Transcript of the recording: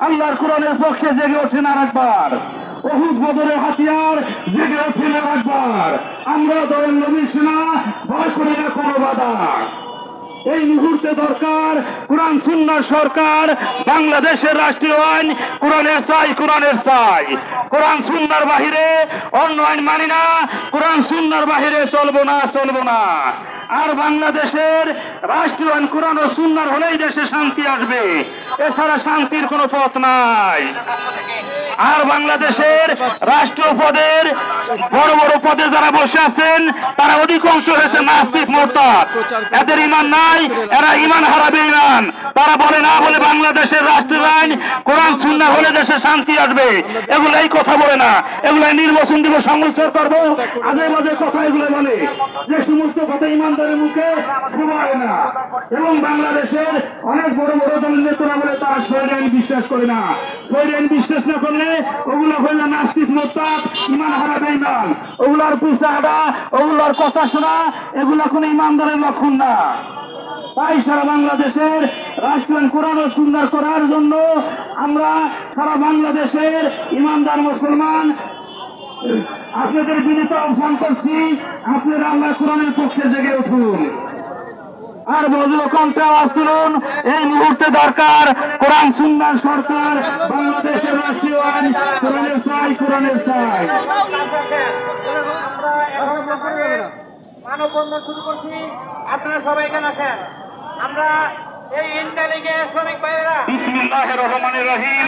আল্লাহর কোরআনের পক্ষে জেগে ওঠেন আর একবার। উহুদ বদরের হাতিয়ার জেগে ওঠেন আর একবার। আমরা দলের নবী সেনা, ভয় করি না কোনো বাধা। এই মুহূর্তে দরকার কোরআন সুন্নাহর সরকার। বাংলাদেশের রাষ্ট্রীয় আইন কোরআনের চাই, কোরআনের চাই। কোরআন সুন্নাহর বাহিরে অন্য আইন মানি না, কোরআন সুন্নাহর বাহিরে চলবো না, চলবো না। আর বাংলাদেশের রাষ্ট্রীয় আইন কোরআন ও সুন্নাহর হলেই দেশে শান্তি আসবে, এছাড়া শান্তির কোনো পথ নাই। আর বাংলাদেশের রাষ্ট্রীয় পদের বড় বড় পদে যারা বসে আছেন তারা অধিকাংশ হয়েছে নাস্তিক, মুরতাদ। এদের ঈমান নাই, এরা ঈমান হারাবে ঈমান। তারা বলে না বলে বাংলাদেশের রাষ্ট্রীয় আইন কোরআন সুন্নাহ হলে দেশে শান্তি আসবে, এগুলো এই কথা বলে না। এগুলো নির্বাচন দিব, সংস্কার করবো, আজে বাজে কথা এগুলো বলে। যে সমস্ত কথা ইমানদারের মুখে শোভায় না। এবং বাংলাদেশের অনেক বড় বড় দলের নেতারা বলে তারা শরীর আইন বিশ্বাস করে না। শরীর আইন বিশ্বাস না করলে ওগুলো হইলে নাস্তিক, মুরতাদ, ঈমান হারাবে ঈমান। ওগুলার পিছা হাঁটা, ওগুলার কথা শোনা, এগুলো কোনো ঈমানদারের লক্ষণ না। তাই সারা বাংলাদেশের রাষ্ট্রীয় কোরআন ও সুন্নাহ করার জন্য আমরা সারা বাংলাদেশের ঈমানদার মুসলমান আপনাদের বিনীত আহ্বান করছি, আপনারা আল্লাহ কোরআনের পক্ষে জেগে উঠুন আর বজ্র কণ্ঠে আওয়াজ তুলুন। এই মুহূর্তে দরকার কোরআন সুন্নাহর সরকার। বাংলাদেশের রাষ্ট্রীয় আইন কোরআনের চাই, কোরআনের চাই। মানববন্ধন শুরু করছি, আপনারা সবাই এখানে আছেন। আমরা এই ইন্টারলিগের শ্রমিক ভাইয়েরা বিসমিল্লাহির রহমানির রহিম।